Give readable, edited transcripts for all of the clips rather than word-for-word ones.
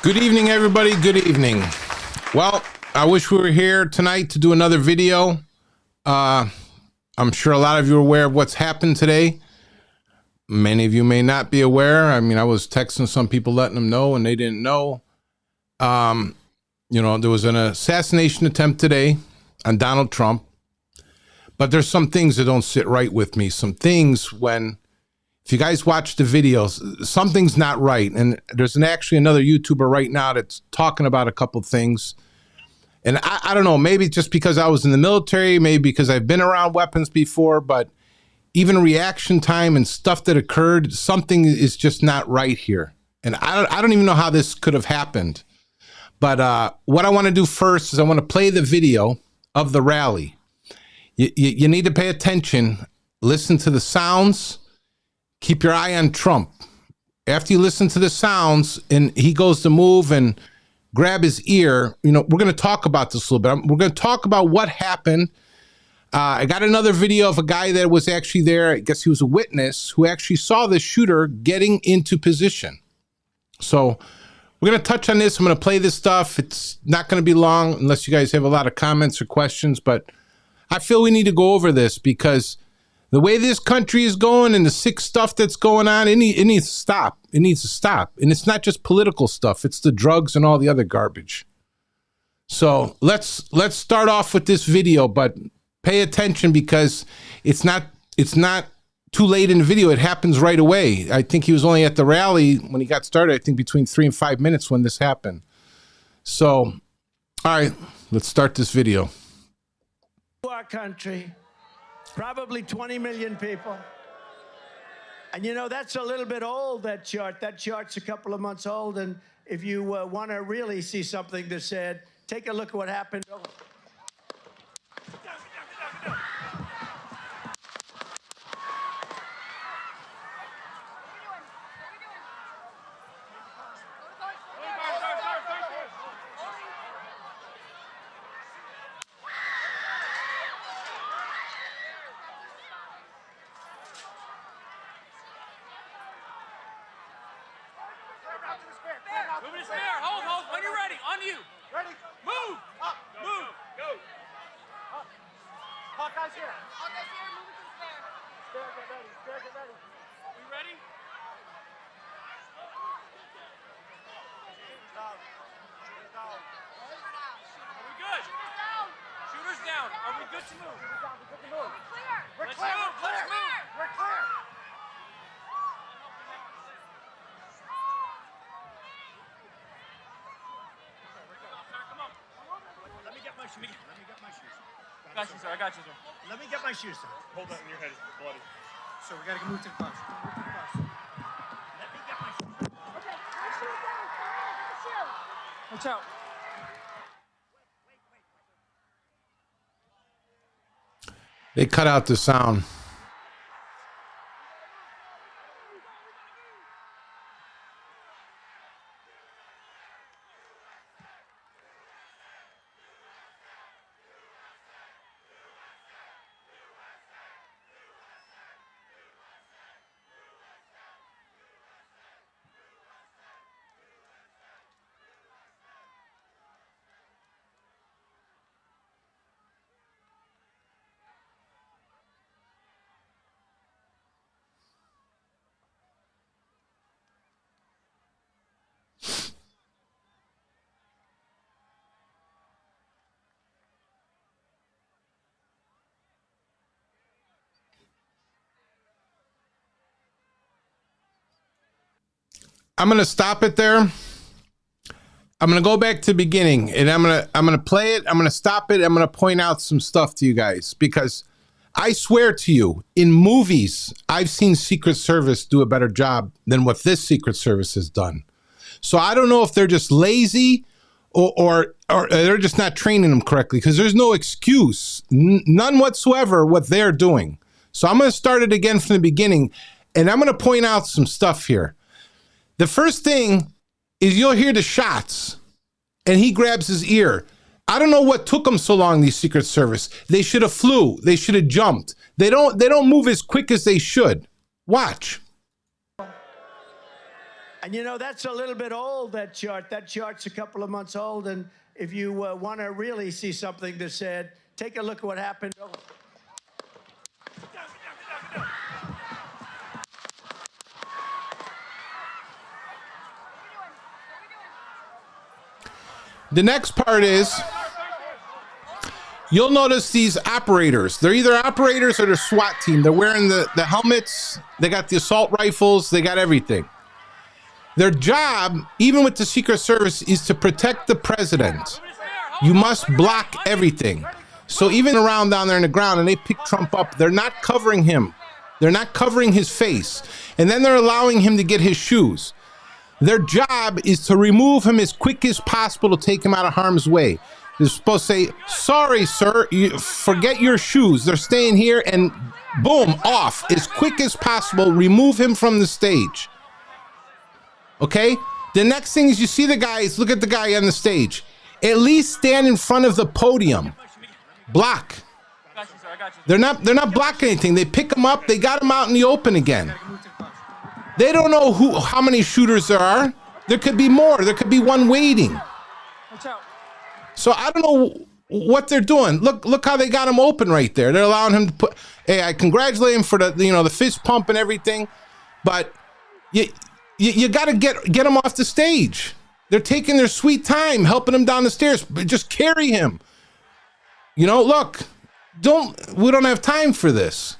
Good evening, everybody. Good evening. Well, I wish we were here tonight to do another video. I'm sure a lot of you are aware of what's happened today. Many of you may not be aware. I mean, I was texting some people letting them know, and they didn't know. There was an assassination attempt today on Donald Trump. But there's some things that don't sit right with me. Some things if you guys watch the videos, something's not right. And there's actually another YouTuber right now that's talking about a couple things. And I don't know, maybe just because I was in the military, maybe because I've been around weapons before, but even reaction time and stuff that occurred, something is just not right here. And I don't even know how this could have happened. But what I want to do first is I want to play the video of the rally. You need to pay attention, listen to the sounds. Keep your eye on Trump. After you listen to the sounds and he goes to move and grab his ear, we're going to talk about this a little bit. We're going to talk about what happened. I got another video of a guy that was actually there. I guess he was a witness who actually saw the shooter getting into position. So we're going to touch on this. I'm going to play this stuff. It's not going to be long unless you guys have a lot of comments or questions, but I feel we need to go over this because the way this country is going and the sick stuff that's going on, it needs to stop. It needs to stop. And it's not just political stuff. It's the drugs and all the other garbage. So let's start off with this video, but pay attention because it's not too late in the video. It happens right away. I think he was only at the rally when he got started, I think between 3 and 5 minutes when this happened. So, all right, let's start this video. Our country. Probably 20 million people. And that's a little bit old, that chart. That chart's a couple of months old. And if you want to really see something that's said, take a look at what happened. Move to the stair. Hold. When you're ready. On you. Ready. Move. Up. Move. Go. Up. Hawkeye's here. Hawkeye's here. Move to the stair. Stair, get ready. Stair, get ready. We ready? Shooters down. Shooters down. Are we good? Shooters down. Shooters down. Are we good to move? Shooters down. We're good to move. We're clear. We're clear. Let's move. We're clear. Let me get my shoes. I got you, sir. Let me get my shoes, sir. Hold that in your head. It's bloody. So we gotta move to the bus. Move to the bus. Let me get my shoes. Okay, my shoes down. My shoes. Watch out. They cut out the sound. I'm going to stop it there. I'm going to go back to the beginning and I'm going to play it. I'm going to stop it. I'm going to point out some stuff to you guys because I swear to you, in movies, I've seen Secret Service do a better job than what this Secret Service has done. So I don't know if they're just lazy or they're just not training them correctly because there's no excuse, none whatsoever what they're doing. So I'm going to start it again from the beginning and I'm going to point out some stuff here. The first thing is you'll hear the shots and he grabs his ear. I don't know what took them so long, these Secret Service. They should have flew. They should have jumped. They don't move as quick as they should. Watch. And you know, that's a little bit old, that chart. That chart's a couple of months old. And if you want to really see something that's said, take a look at what happened. The next part is, you'll notice these operators. They're either operators or they're SWAT team. They're wearing the helmets. They got the assault rifles. They got everything. Their job, even with the Secret Service, is to protect the president. You must block everything. So even around down there in the ground, and they pick Trump up, they're not covering him. They're not covering his face. And then they're allowing him to get his shoes. Their job is to remove him as quick as possible to take him out of harm's way. They're supposed to say, sorry, sir, you forget your shoes. They're staying here, and boom, off as quick as possible. Remove him from the stage. Okay? The next thing is, you see the guys, look at the guy on the stage. At least stand in front of the podium. Block. They're not blocking anything. They pick him up, they got him out in the open again. They don't know how many shooters there are. There could be more. There could be one waiting. So I don't know what they're doing. Look how they got him open right there. They're allowing him to put. Hey, I congratulate him for the fist pump and everything, but you got to get him off the stage. They're taking their sweet time, helping him down the stairs. Just carry him. Look, we don't have time for this.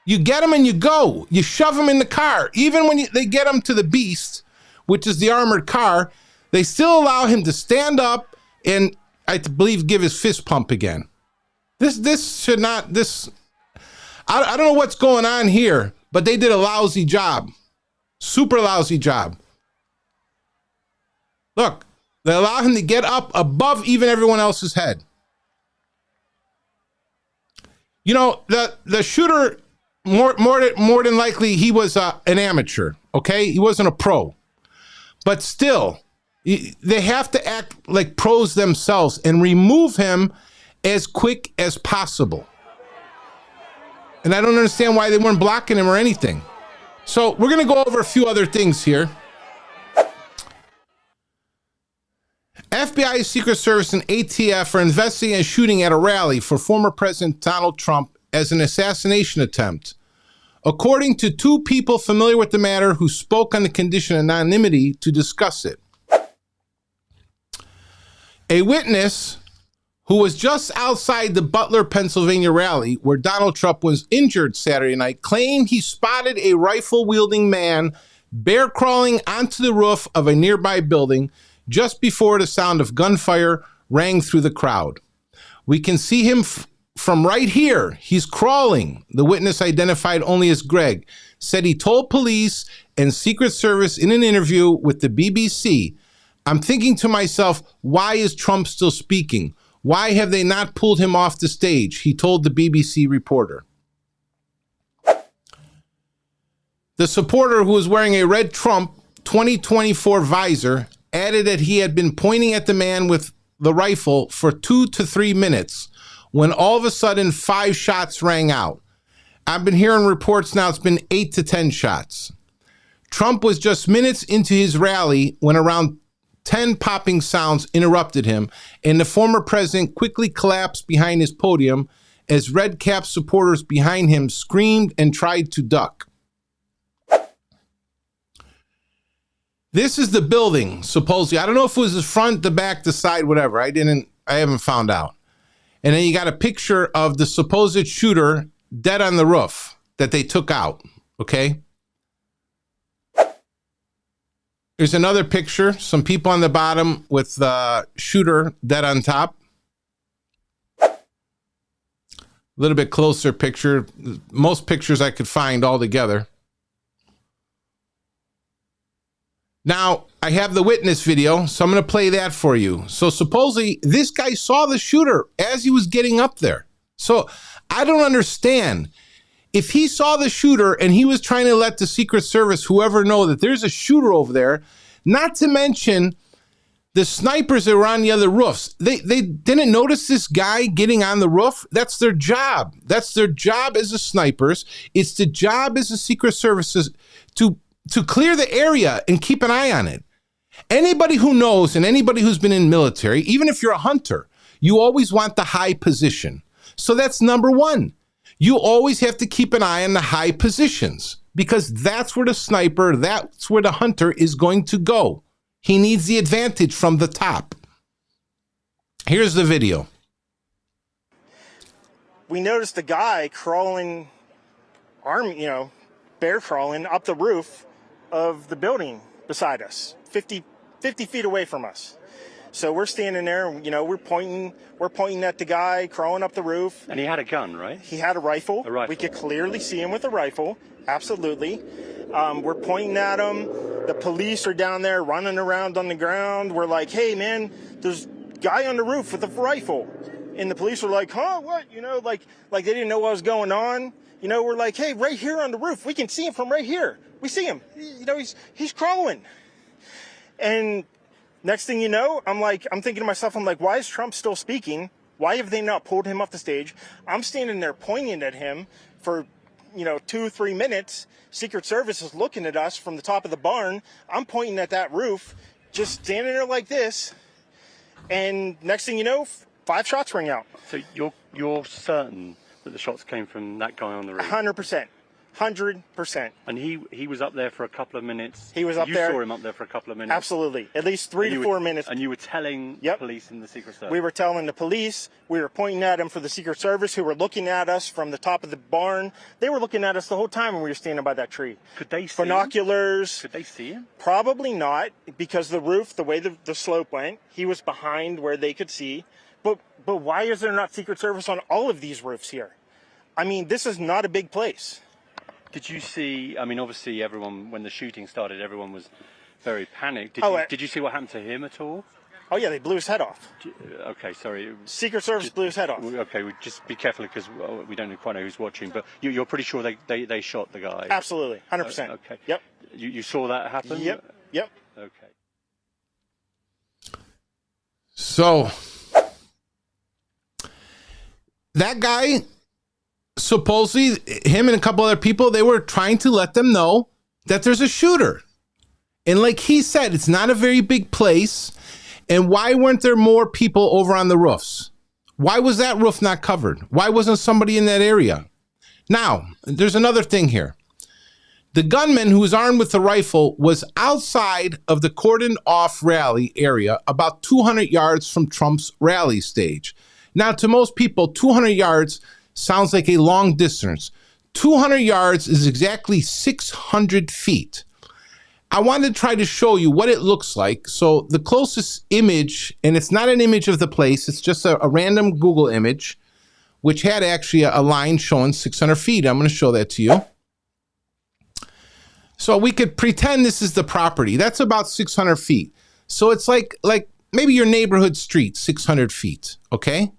You get him and you go. You shove him in the car. Even when they get him to the Beast, which is the armored car, they still allow him to stand up and, I believe, give his fist pump again. This should not. I don't know what's going on here, but they did a lousy job. Super lousy job. Look, they allow him to get up above even everyone else's head. The shooter, more than likely, he was an amateur, okay? He wasn't a pro. But still, they have to act like pros themselves and remove him as quick as possible. And I don't understand why they weren't blocking him or anything. So we're going to go over a few other things here. FBI, Secret Service, and ATF are investigating a shooting at a rally for former President Donald Trump as an assassination attempt. According to two people familiar with the matter who spoke on the condition of anonymity to discuss it. A witness who was just outside the Butler, Pennsylvania rally where Donald Trump was injured Saturday night claimed he spotted a rifle-wielding man bear crawling onto the roof of a nearby building just before the sound of gunfire rang through the crowd. We can see him from right here. He's crawling. The witness, identified only as Greg, said he told police and Secret Service in an interview with the BBC, "I'm thinking to myself, why is Trump still speaking? Why have they not pulled him off the stage?" he told the BBC reporter. The supporter, who was wearing a red Trump 2024 visor, added that he had been pointing at the man with the rifle for 2 to 3 minutes when all of a sudden 5 shots rang out. I've been hearing reports now it's been 8 to 10 shots. Trump was just minutes into his rally when around 10 popping sounds interrupted him, and the former president quickly collapsed behind his podium as red cap supporters behind him screamed and tried to duck. This is the building, supposedly. I don't know if it was the front, the back, the side, whatever. I haven't found out. And then you got a picture of the supposed shooter dead on the roof that they took out, okay? There's another picture, some people on the bottom with the shooter dead on top. A little bit closer picture. Most pictures I could find all together. Now, I have the witness video, so I'm going to play that for you. So supposedly, this guy saw the shooter as he was getting up there. So I don't understand. If he saw the shooter and he was trying to let the Secret Service, whoever, know that there's a shooter over there, not to mention the snipers that were on the other roofs, they didn't notice this guy getting on the roof. That's their job. That's their job as the snipers. It's the job as the Secret Services to to clear the area and keep an eye on it. Anybody who knows and anybody who's been in military, even if you're a hunter, you always want the high position. So that's number one. You always have to keep an eye on the high positions because that's where the sniper, that's where the hunter is going to go. He needs the advantage from the top. Here's the video. We noticed a guy crawling, bear crawling up the roof of the building beside us, 50 feet away from us. So we're standing there, we're pointing at the guy crawling up the roof. And he had a gun, right? He had a rifle. A rifle. We could clearly see him with a rifle. Absolutely. We're pointing at him. The police are down there running around on the ground. We're like, hey, man, there's a guy on the roof with a rifle. And the police were like, huh, what? Like they didn't know what was going on. We're like, hey, right here on the roof. We can see him from right here. We see him. He's crawling. And next thing you know, I'm thinking to myself, why is Trump still speaking? Why have they not pulled him off the stage? I'm standing there pointing at him for, 2-3 minutes. Secret Service is looking at us from the top of the barn. I'm pointing at that roof, just standing there like this. And next thing you know, 5 shots ring out. So you're certain that the shots came from that guy on the roof? 100%. 100%. And he was up there for a couple of minutes. He was up there. You saw him up there for a couple of minutes. Absolutely. At least 3 to 4 minutes. And you were telling Yep. police and the Secret Service. We were telling the police. We were pointing at him for the Secret Service, who were looking at us from the top of the barn. They were looking at us the whole time when we were standing by that tree. Could they see Binoculars. him? Could they see him? Probably not, because the roof, the way the slope went, he was behind where they could see. But why is there not Secret Service on all of these roofs here? I mean, this is not a big place. Did you see, obviously everyone, when the shooting started, everyone was very panicked. Did you see what happened to him at all? Oh, yeah, they blew his head off. Okay, sorry. Secret Service blew his head off. Okay, just be careful because we don't quite know who's watching, but you're pretty sure they shot the guy? Absolutely, 100%. Okay. Yep. You saw that happen? Yep. Okay. So that guy, supposedly, him and a couple other people, they were trying to let them know that there's a shooter. And like he said, it's not a very big place. And why weren't there more people over on the roofs? Why was that roof not covered? Why wasn't somebody in that area? Now, there's another thing here. The gunman who was armed with the rifle was outside of the cordoned off rally area, about 200 yards from Trump's rally stage. Now, to most people, 200 yards sounds like a long distance. 200 yards is exactly 600 feet. I wanted to try to show you what it looks like. So the closest image, and it's not an image of the place, it's just a random Google image, which had actually a line showing 600 feet. I'm going to show that to you. So we could pretend this is the property. That's about 600 feet. So it's like maybe your neighborhood street, 600 feet, okay?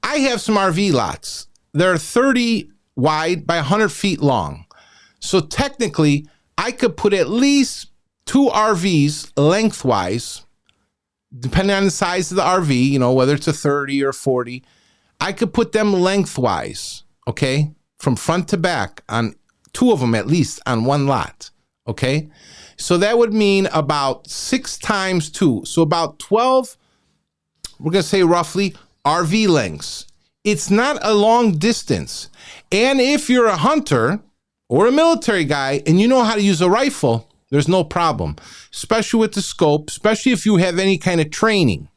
I have some RV lots. They're 30 wide by 100 feet long. So technically, I could put at least 2 RVs lengthwise, depending on the size of the RV, whether it's a 30 or 40. I could put them lengthwise, okay, from front to back on 2 of them at least on one lot, okay? So that would mean about 6 times 2. So about 12, we're going to say roughly, RV lengths. It's not a long distance. And if you're a hunter or a military guy and you know how to use a rifle, there's no problem, especially with the scope, especially if you have any kind of training.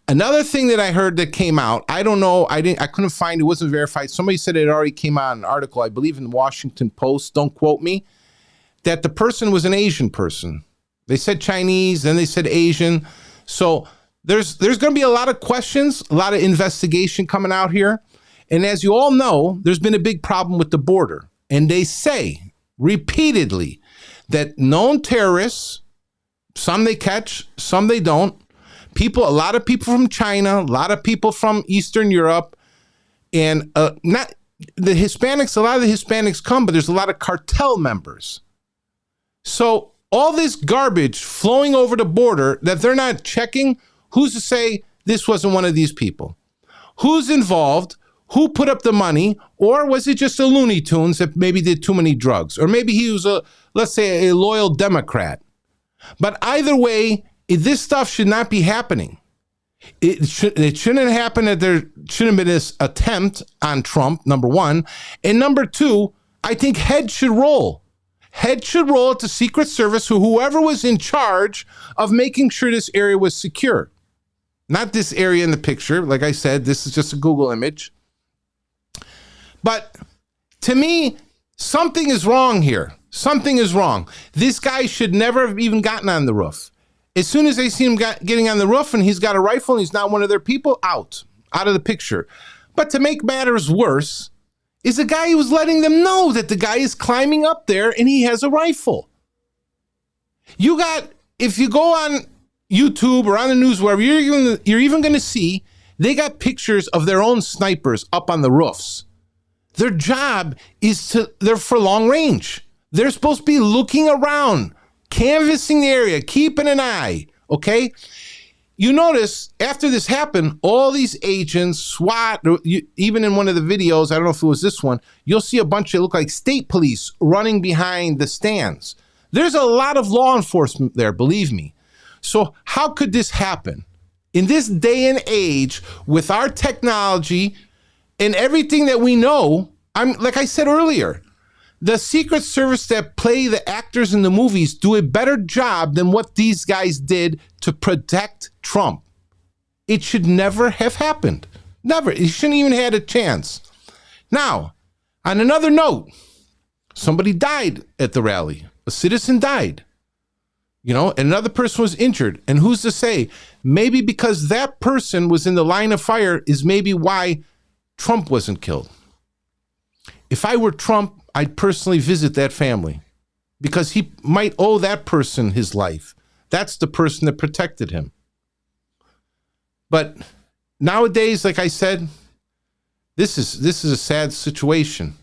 Another thing that I heard that came out, I don't know, I couldn't find it, wasn't verified. Somebody said it already came out in an article, I believe in the Washington Post, don't quote me, that the person was an Asian person. They said Chinese, then they said Asian. So there's going to be a lot of questions, a lot of investigation coming out here. And as you all know, there's been a big problem with the border. And they say repeatedly that known terrorists, some they catch, some they don't, a lot of people from China, a lot of people from Eastern Europe, and not the Hispanics, a lot of the Hispanics come, but there's a lot of cartel members. So all this garbage flowing over the border that they're not checking, who's to say this wasn't one of these people? Who's involved? who put up the money, or was it just a Looney Tunes that maybe did too many drugs? Or maybe he was let's say, a loyal Democrat. But either way, this stuff should not be happening. It shouldn't happen that there shouldn't be this attempt on Trump, number one. And number two, I think heads should roll. Heads should roll at the Secret Service, whoever was in charge of making sure this area was secure. Not this area in the picture. Like I said, this is just a Google image. But to me, something is wrong here. Something is wrong. This guy should never have even gotten on the roof. As soon as they see him getting on the roof and he's got a rifle and he's not one of their people, out of the picture. But to make matters worse is the guy who's letting them know that the guy is climbing up there and he has a rifle. If you go on YouTube or on the news, wherever, you're even going to see they got pictures of their own snipers up on the roofs. Their job they're for long range. They're supposed to be looking around, canvassing the area, keeping an eye, okay? You notice after this happened, all these agents, SWAT, even in one of the videos, I don't know if it was this one, you'll see a bunch that look like state police running behind the stands. There's a lot of law enforcement there, believe me. So how could this happen? In this day and age, with our technology and everything that we know, like I said earlier, the Secret Service that play the actors in the movies do a better job than what these guys did to protect Trump. It should never have happened. Never. He shouldn't even had a chance. Now, on another note, somebody died at the rally. A citizen died. And another person was injured. And who's to say? Maybe because that person was in the line of fire is maybe why Trump wasn't killed. If I were Trump, I'd personally visit that family because he might owe that person his life. That's the person that protected him. But nowadays, like I said, this is a sad situation.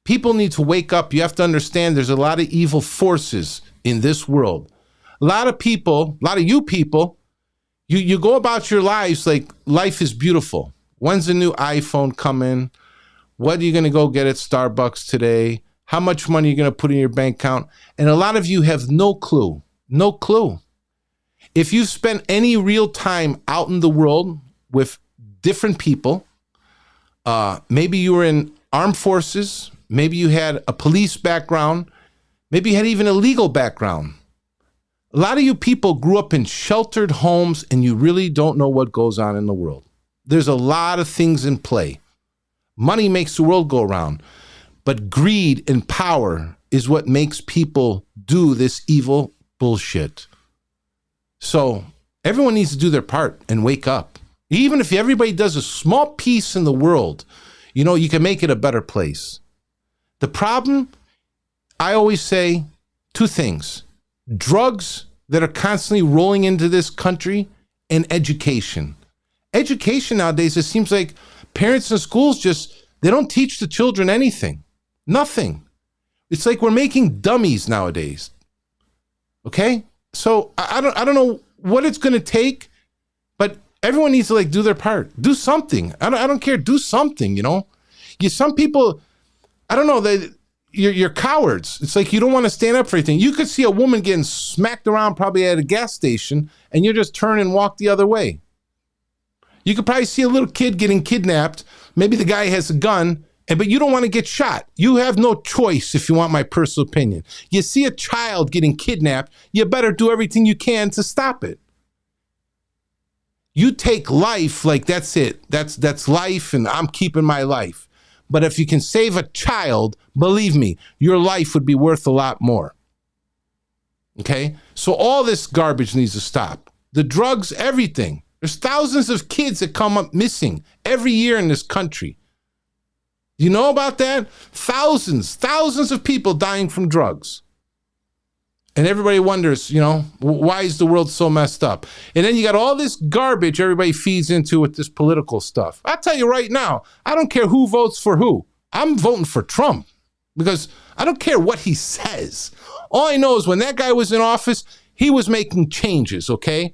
People need to wake up. You have to understand there's a lot of evil forces in this world. A lot of you people, you go about your lives like life is beautiful. When's the new iPhone coming? What are you going to go get at Starbucks today? How much money are you going to put in your bank account? And a lot of you have no clue. No clue. If you've spent any real time out in the world with different people, maybe you were in armed forces, maybe you had a police background, maybe you had even a legal background. A lot of you people grew up in sheltered homes and you really don't know what goes on in the world. There's a lot of things in play. Money makes the world go around, but greed and power is what makes people do this evil bullshit. So everyone needs to do their part and wake up. Even if everybody does a small piece in the world, you can make it a better place. The problem, I always say two things: drugs that are constantly rolling into this country and education. Education nowadays, it seems like parents in schools they don't teach the children anything. Nothing. It's like we're making dummies nowadays. Okay? So I don't know what it's going to take, but everyone needs to do their part. Do something. I don't care. Do something, Some people, I don't know, you're cowards. It's like you don't want to stand up for anything. You could see a woman getting smacked around probably at a gas station and you just turn and walk the other way. You could probably see a little kid getting kidnapped. Maybe the guy has a gun, but you don't want to get shot. You have no choice if you want my personal opinion. You see a child getting kidnapped, you better do everything you can to stop it. You take life like that's it. That's life and I'm keeping my life. But if you can save a child, believe me, your life would be worth a lot more. Okay? So all this garbage needs to stop. The drugs, everything. There's thousands of kids that come up missing every year in this country. Do you know about that? Thousands of people dying from drugs. And everybody wonders, why is the world so messed up? And then you got all this garbage everybody feeds into with this political stuff. I'll tell you right now, I don't care who votes for who. I'm voting for Trump because I don't care what he says. All I know is when that guy was in office, he was making changes, okay?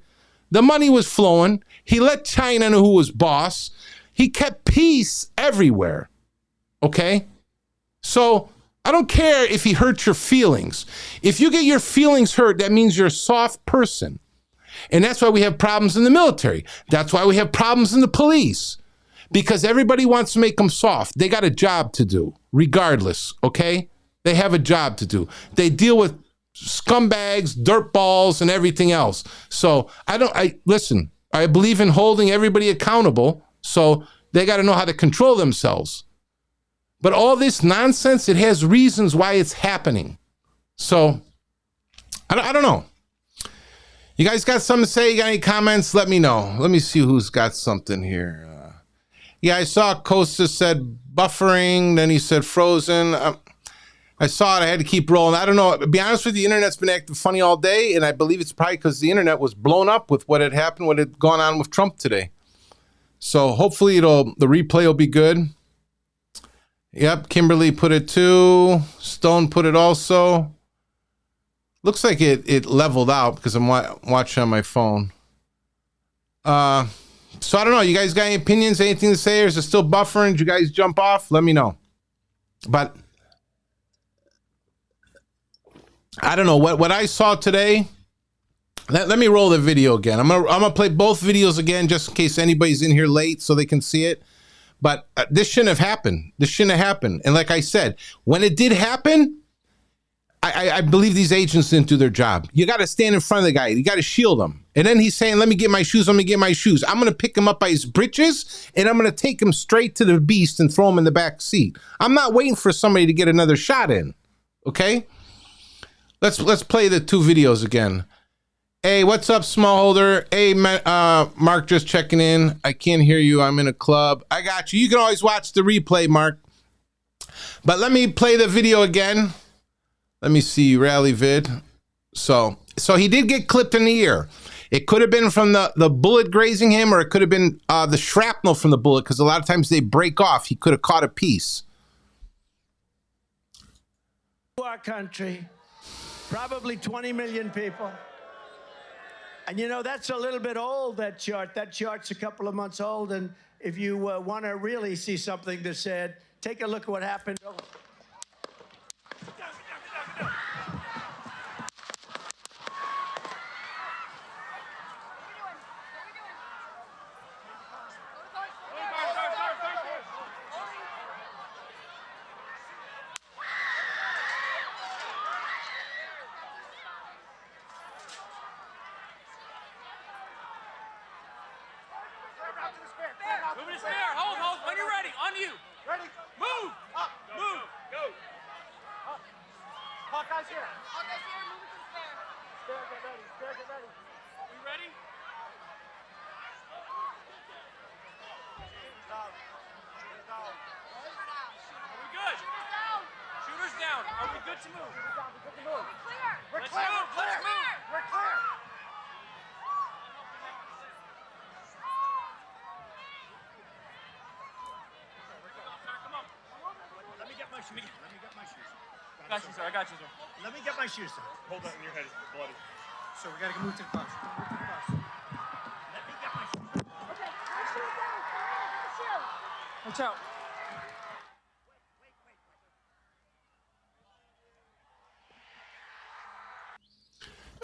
The money was flowing. He let China know who was boss. He kept peace everywhere. Okay? So I don't care if he hurts your feelings. If you get your feelings hurt, that means you're a soft person. And that's why we have problems in the military. That's why we have problems in the police. Because everybody wants to make them soft. They got a job to do, regardless, okay? They have a job to do. They deal with scumbags, dirtballs, and everything else. So listen, I believe in holding everybody accountable, so they got to know how to control themselves. But all this nonsense, it has reasons why it's happening. So, I don't know. You guys got something to say? You got any comments? Let me know. Let me see who's got something here. Yeah, I saw Costa said buffering, then he said frozen. I saw it. I had to keep rolling. I don't know. To be honest with you, the internet's been acting funny all day, and I believe it's probably because the internet was blown up with what had happened, what had gone on with Trump today. So hopefully the replay will be good. Yep, Kimberly put it too. Stone put it also. Looks like it leveled out because I'm watching on my phone. So I don't know. You guys got any opinions, anything to say, or is it still buffering? Did you guys jump off? Let me know. But I don't know what I saw today. Let me roll the video again. I'm gonna play both videos again just in case anybody's in here late so they can see it. But this shouldn't have happened. This shouldn't have happened. And like I said, when it did happen, I believe these agents didn't do their job. You got to stand in front of the guy. You got to shield him. And then he's saying, let me get my shoes. Let me get my shoes. I'm going to pick him up by his britches, and I'm going to take him straight to the beast and throw him in the back seat. I'm not waiting for somebody to get another shot in. Okay? Let's play the two videos again. Hey, what's up, smallholder? Hey, Mark, just checking in. I can't hear you. I'm in a club. I got you. You can always watch the replay, Mark. But let me play the video again. Let me see, rally vid. So he did get clipped in the ear. It could have been from the bullet grazing him, or it could have been the shrapnel from the bullet, because a lot of times they break off. He could have caught a piece. Our country, probably 20 million people. And you know, that's a little bit old, that chart. That chart's a couple of months old. And if you want to really see something that's said, take a look at what happened. Move to spare. Hold. When you're ready. On you. Ready. Move. Up. Move. Go. Up. Hawkeye's here. Hawkeye's here. Move it to the spare. Spare, get ready. Spare, get ready. We ready? Are we good? Shooter's down. Are we good to move? We're clear. Let's move. We're clear. Let me get my shoes. I got you, sir. Let me get my shoes. Hold that in your head. It's bloody. So we got to move to the bus. Let me get my shoes. Okay, my shoes down. Get the shoe. Watch out.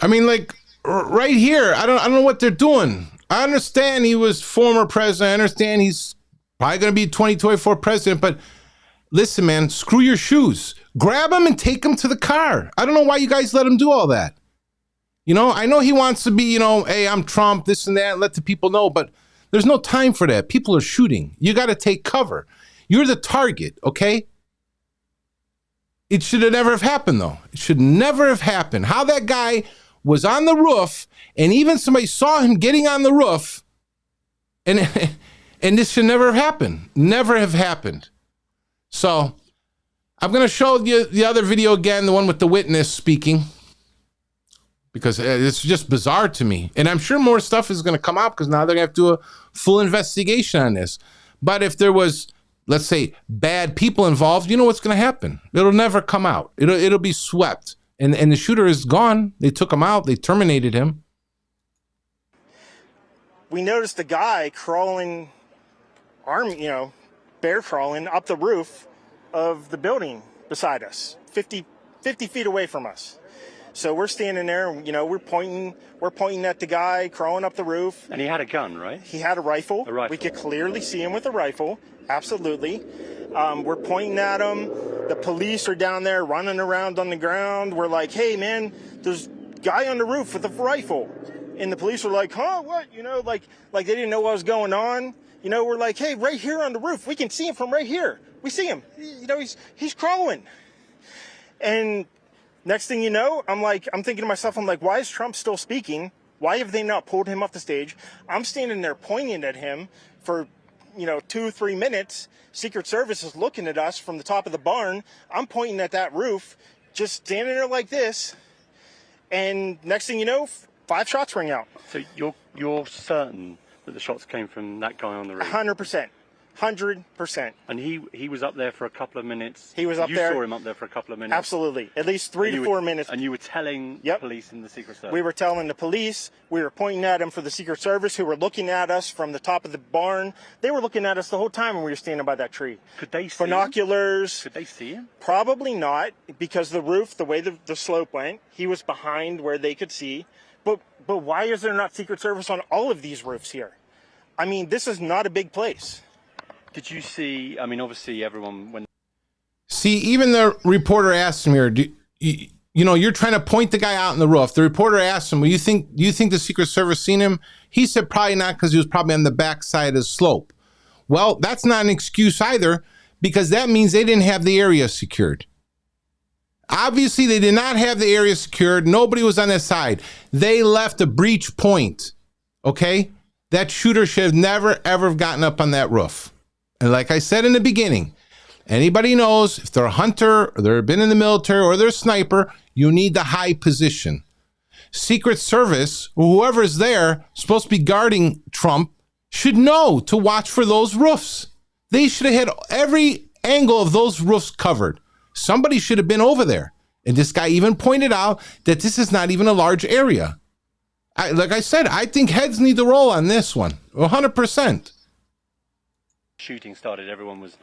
I mean, like right here, I don't know what they're doing. I understand he was former president. I understand he's probably going to be 2024 president, but listen, man, screw your shoes. Grab him and take him to the car. I don't know why you guys let him do all that. You know, I know he wants to be, you know, hey, I'm Trump, this and that, let the people know, but there's no time for that. People are shooting. You got to take cover. You're the target, okay? It should have never have happened, though. It should never have happened. How that guy was on the roof, and even somebody saw him getting on the roof, and this should never have happened. Never have happened. So I'm going to show you the other video again, the one with the witness speaking, because it's just bizarre to me. And I'm sure more stuff is going to come out because now they're going to have to do a full investigation on this. But if there was, let's say, bad people involved, you know what's going to happen. It'll never come out. It'll be swept. And the shooter is gone. They took him out. They terminated him. We noticed the guy crawling bear crawling up the roof of the building beside us, 50 feet away from us. So we're standing there, we're pointing at the guy crawling up the roof. And he had a gun, right? He had a rifle. A rifle. We could clearly see him with a rifle. Absolutely. We're pointing at him. The police are down there running around on the ground. We're like, hey, man, there's a guy on the roof with a rifle. And the police were like, huh, what? Like they didn't know what was going on. We're like, hey, right here on the roof. We can see him from right here. We see him. He's crawling. And next thing you know, I'm thinking to myself, why is Trump still speaking? Why have they not pulled him off the stage? I'm standing there pointing at him for 2-3 minutes. Secret Service is looking at us from the top of the barn. I'm pointing at that roof, just standing there like this. And next thing you know, 5 shots ring out. So you're certain that the shots came from that guy on the roof? 100%. 100%. And he was up there for a couple of minutes. He was up there. You saw him up there for a couple of minutes. Absolutely. At least 3 to 4 minutes. And you were telling the police and the Secret Service? We were telling the police. We were pointing at him for the Secret Service, who were looking at us from the top of the barn. They were looking at us the whole time when we were standing by that tree. Could they see binoculars? Could they see him? Probably not, because the roof, the way the slope went, he was behind where they could see. But why is there not Secret Service on all of these roofs here? I mean, this is not a big place. Did you see, obviously everyone... See, even the reporter asked him here, you're trying to point the guy out on the roof. The reporter asked him, do you think the Secret Service seen him? He said probably not, because he was probably on the backside of the slope. Well, that's not an excuse either, because that means they didn't have the area secured. Obviously, they did not have the area secured. Nobody was on their side. They left a breach point, okay? That shooter should have never, ever gotten up on that roof. And like I said in the beginning, anybody knows if they're a hunter or they've been in the military or they're a sniper, you need the high position. Secret Service, or whoever's there, supposed to be guarding Trump, should know to watch for those roofs. They should have had every angle of those roofs covered. Somebody should have been over there. And this guy even pointed out that this is not even a large area. Like I said, I think heads need to roll on this one, 100%. Shooting started, everyone was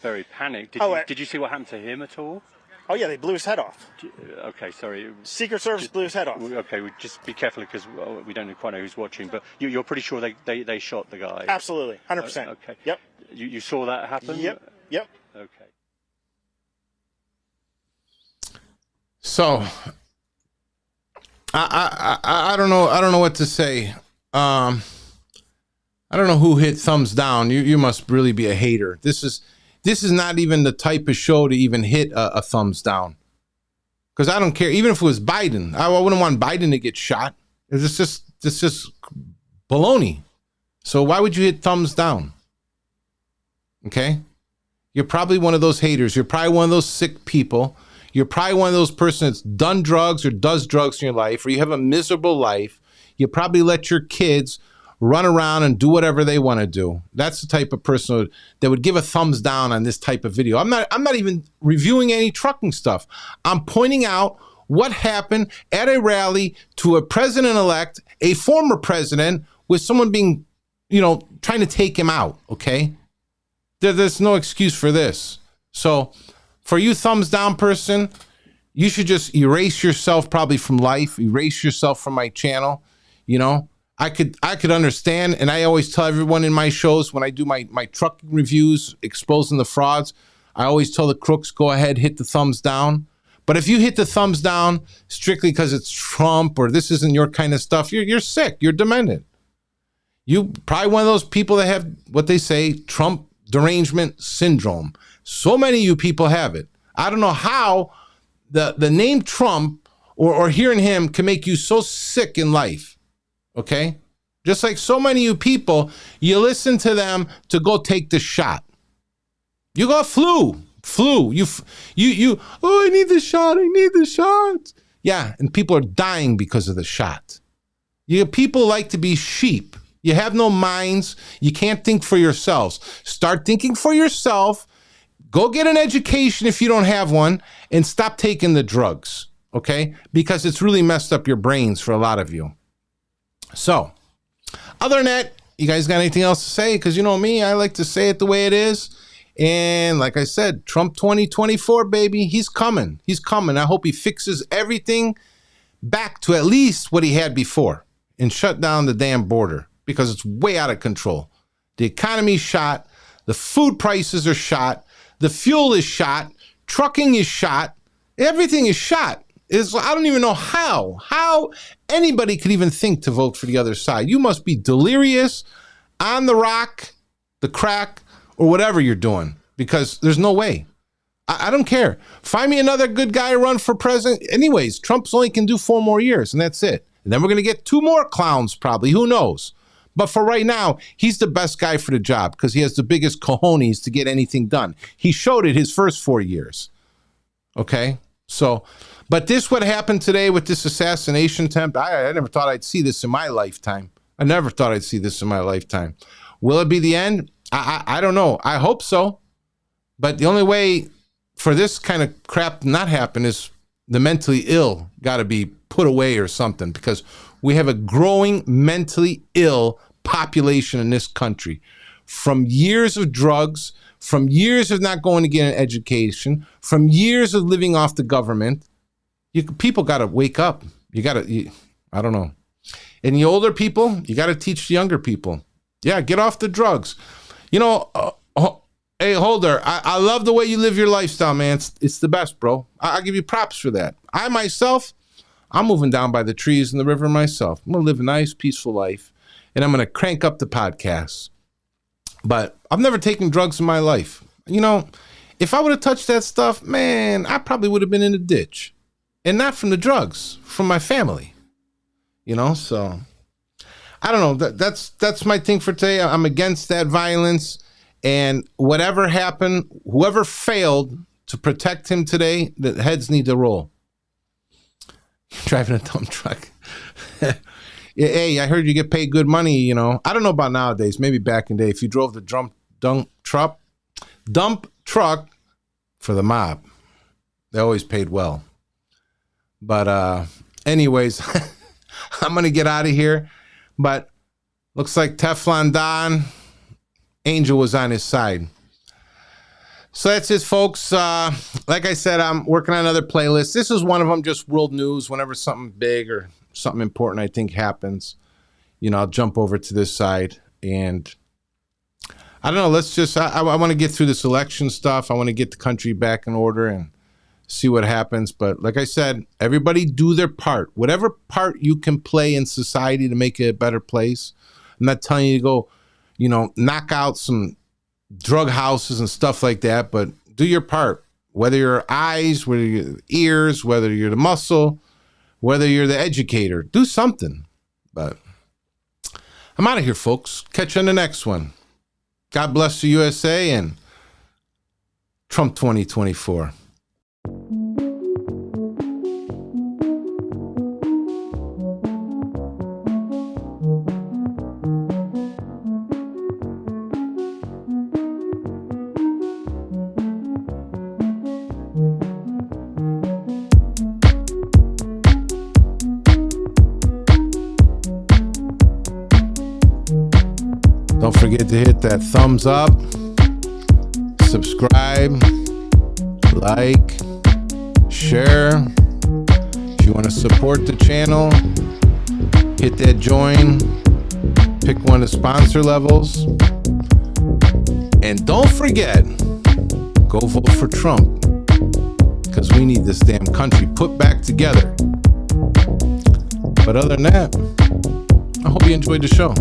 very panicked. Did you see what happened to him at all? Oh yeah, they blew his head off. Okay, sorry. Secret Service blew his head off. Okay, just be careful, because we don't quite know who's watching, but you're pretty sure they shot the guy? Absolutely, 100%. Okay. Yep. You saw that happen? Yep. Okay. So I don't know what to say. I don't know who hit thumbs down. You must really be a hater. This is not even the type of show to even hit a thumbs down. Because I don't care. Even if it was Biden, I wouldn't want Biden to get shot. It's just baloney. So why would you hit thumbs down? Okay? You're probably one of those haters. You're probably one of those sick people. You're probably one of those persons that's done drugs or does drugs in your life, or you have a miserable life. You probably let your kids run around and do whatever they want to do. That's the type of person that would give a thumbs down on this type of video. I'm not even reviewing any trucking stuff. I'm pointing out what happened at a rally to a president-elect, a former president, with someone being, trying to take him out, okay? There's no excuse for this. So for you thumbs down person, you should just erase yourself probably from life, erase yourself from my channel, I could understand, and I always tell everyone in my shows when I do my truck reviews, exposing the frauds, I always tell the crooks, go ahead, hit the thumbs down. But if you hit the thumbs down strictly because it's Trump or this isn't your kind of stuff, you're sick, you're demented. You probably one of those people that have what they say, Trump derangement syndrome. So many of you people have it. I don't know how the name Trump or hearing him can make you so sick in life. Okay? Just like so many of you people, you listen to them to go take the shot. You got flu. I need the shot. Yeah, and people are dying because of the shot. People like to be sheep. You have no minds. You can't think for yourselves. Start thinking for yourself. Go get an education if you don't have one, and stop taking the drugs, okay? Because it's really messed up your brains for a lot of you. So, other than that, You guys got anything else to say? Because you know me, I like to say it the way it is. And like I said, Trump 2024, baby, he's coming. He's coming. I hope he fixes everything back to at least what he had before and shut down the damn border because it's way out of control. The economy's shot. The food prices are shot. The fuel is shot. Trucking is shot. Everything is shot. I don't even know how anybody could even think to vote for the other side. You must be delirious, on the rock, the crack, or whatever you're doing, because there's no way. I don't care. Find me another good guy to run for president. Anyways, Trump's only can do 4 more years, and that's it. And then we're going to get 2 more clowns probably. Who knows? But for right now, he's the best guy for the job because he has the biggest cojones to get anything done. He showed it his first 4 years. Okay? So, but this what happened today with this assassination attempt, I never thought I'd see this in my lifetime. I never thought I'd see this in my lifetime. Will it be the end? I don't know. I hope so. But the only way for this kind of crap to not happen is the mentally ill got to be put away or something, because we have a growing mentally ill population in this country from years of drugs, from years of not going to get an education, from years of living off the government. People got to wake up. I don't know. And the older people, you got to teach the younger people. Yeah, get off the drugs. You know, hey, Holder, I love the way you live your lifestyle, man. It's the best, bro. I'll give you props for that. I myself, I'm moving down by the trees and the river myself. I'm going to live a nice, peaceful life, and I'm going to crank up the podcasts. But I've never taken drugs in my life. You know, if I would have touched that stuff, man, I probably would have been in a ditch. And not from the drugs, from my family. You know, so I don't know. That's my thing for today. I'm against that violence. And whatever happened, whoever failed to protect him today, the heads need to roll. Driving a dump truck. Hey, I heard you get paid good money, you know. I don't know about nowadays. Maybe back in the day, if you drove the dump truck for the mob, they always paid well. But anyways, I'm going to get out of here. But looks like Teflon Don, Angel was on his side. So that's it, folks. Like I said, I'm working on another playlist. This is one of them, just world news. Whenever something big or something important I think happens, you know, I'll jump over to this side. And I don't know, let's just, I want to get through this election stuff. I want to get the country back in order and see what happens. But like I said, everybody do their part. Whatever part you can play in society to make it a better place. I'm not telling you to go, you know, knock out some drug houses and stuff like that, but do your part. Whether you're eyes, whether you're ears, whether you're the muscle, whether you're the educator, do something. But I'm out of here, folks. Catch you on the next one. God bless the USA and Trump 2024. Don't forget to hit that thumbs up, subscribe, like, share. If you want to support the channel, hit that join, pick one of the sponsor levels. And don't forget, go vote for Trump, because we need this damn country put back together. But other than that, I hope you enjoyed the show.